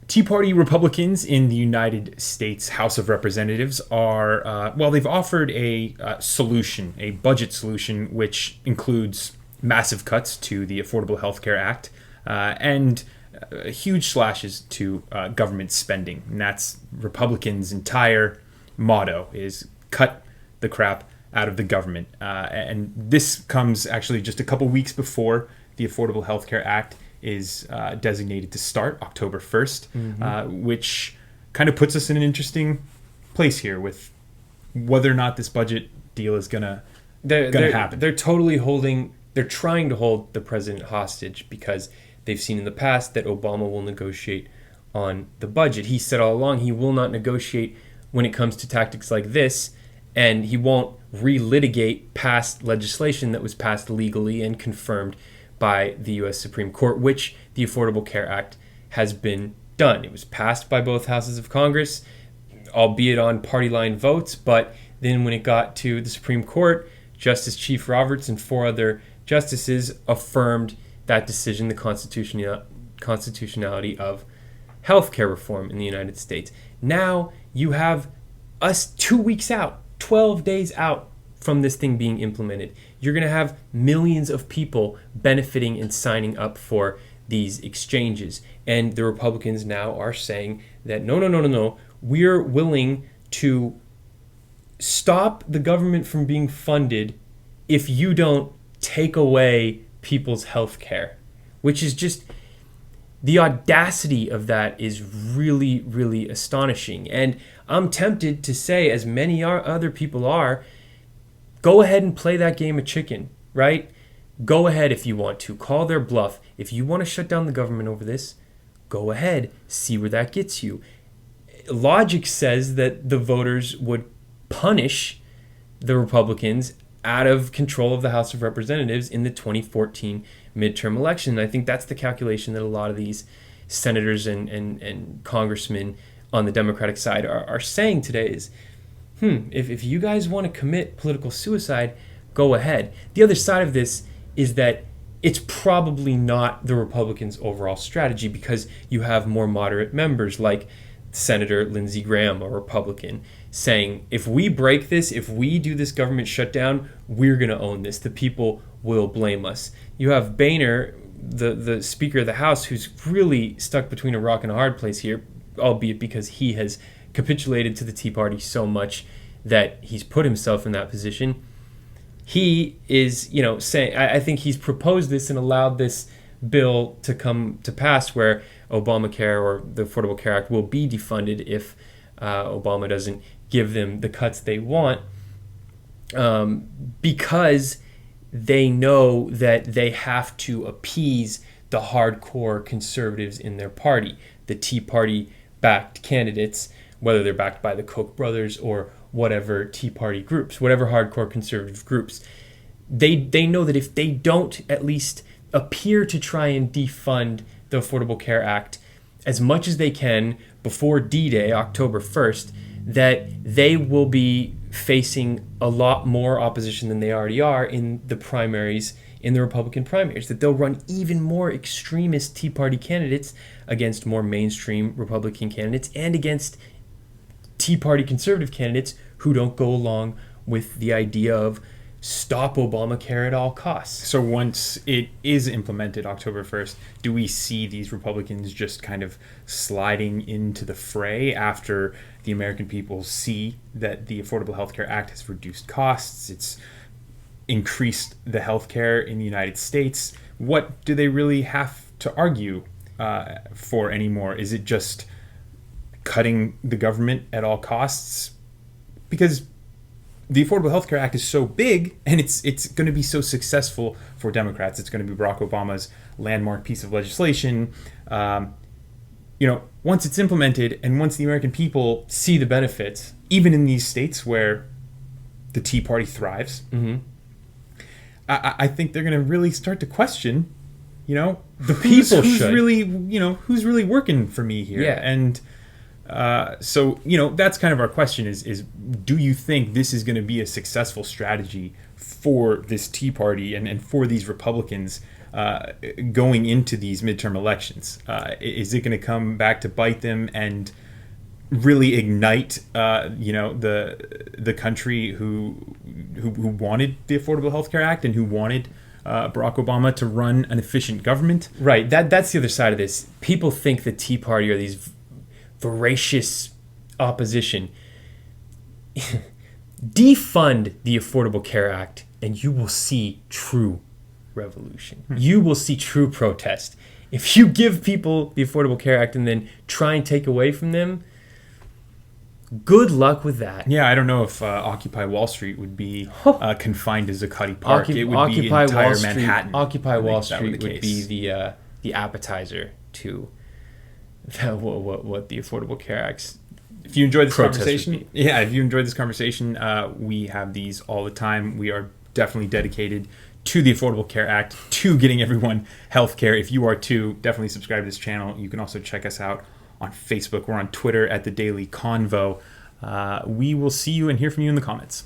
Tea Party Republicans in the United States House of Representatives are, they've offered a solution, a budget solution, which includes massive cuts to the Affordable Health Care Act and huge slashes to government spending. And that's Republicans' entire motto is cut the crap out of the government. And this comes actually just a couple weeks before the Affordable Health Care Act is designated to start October 1st, which kind of puts us in an interesting place here with whether or not this budget deal is gonna happen. They're trying to hold the president hostage because they've seen in the past that Obama will negotiate on the budget. He said all along he will not negotiate when it comes to tactics like this, and he won't relitigate past legislation that was passed legally and confirmed by the U.S. Supreme Court, which the Affordable Care Act has been done. It was passed by both houses of Congress, albeit on party line votes, but then when it got to the Supreme Court, Justice Chief Roberts and 4 other justices affirmed that decision, the constitutionality of healthcare reform in the United States. Now you have us 2 weeks out, 12 days out from this thing being implemented. You're going to have millions of people benefiting and signing up for these exchanges. And the Republicans now are saying that no. We're willing to stop the government from being funded if you don't take away people's health care, which is just, the audacity of that is really, really astonishing. And I'm tempted to say, as many other people are, go ahead and play that game of chicken, right? Go ahead if you want to. Call their bluff. If you want to shut down the government over this, go ahead. See where that gets you. Logic says that the voters would punish the Republicans out of control of the House of Representatives in the 2014 midterm election. And I think that's the calculation that a lot of these senators and congressmen on the Democratic side are saying today is, if you guys want to commit political suicide, go ahead. The other side of this is that it's probably not the Republicans' overall strategy, because you have more moderate members like Senator Lindsey Graham, a Republican, saying, if we break this, if we do this government shutdown, we're going to own this. The people will blame us. You have Boehner, the Speaker of the House, who's really stuck between a rock and a hard place here, albeit because he has capitulated to the Tea Party so much that he's put himself in that position. He is, saying, I think he's proposed this and allowed this bill to come to pass where Obamacare or the Affordable Care Act will be defunded if Obama doesn't give them the cuts they want, because they know that they have to appease the hardcore conservatives in their party, the Tea Party-backed candidates, whether they're backed by the Koch brothers or whatever Tea Party groups, whatever hardcore conservative groups. They know that if they don't at least appear to try and defund the Affordable Care Act as much as they can before D-Day, October 1st, that they will be facing a lot more opposition than they already are in the primaries, in the Republican primaries, that they'll run even more extremist Tea Party candidates against more mainstream Republican candidates and against Tea Party conservative candidates who don't go along with the idea of stop Obamacare at all costs. So once it is implemented October 1st, do we see these Republicans just kind of sliding into the fray after the American people see that the Affordable Health Care Act has reduced costs, it's increased the health care in the United States? What do they really have to argue for anymore? Is it just cutting the government at all costs? Because the Affordable Health Care Act is so big, and it's going to be so successful for Democrats. It's going to be Barack Obama's landmark piece of legislation. Once it's implemented and once the American people see the benefits, even in these states where the Tea Party thrives, I think they're going to really start to question, the people who's really working for me here. Yeah. And so that's kind of our question is do you think this is going to be a successful strategy for this Tea Party and for these Republicans going into these midterm elections? Is it going to come back to bite them and really ignite, the country who wanted the Affordable Health Care Act and who wanted Barack Obama to run an efficient government? Right. That's the other side of this. People think the Tea Party are these voracious opposition. Defund the Affordable Care Act, and you will see true revolution. You will see true protest. If you give people the Affordable Care Act and then try and take away from them, good luck with that. Yeah, I don't know if Occupy Wall Street would be confined as a Cuddy Park. It would Occupy be entire Wall Street, Manhattan. Occupy Wall Street would be the appetizer to what the Affordable Care Act's. If you enjoyed this conversation, we have these all the time. We are definitely dedicated to the Affordable Care Act, to getting everyone health care. If you are too, definitely subscribe to this channel. You can also check us out on Facebook. We're on Twitter at The Daily Convo. We will see you and hear from you in the comments.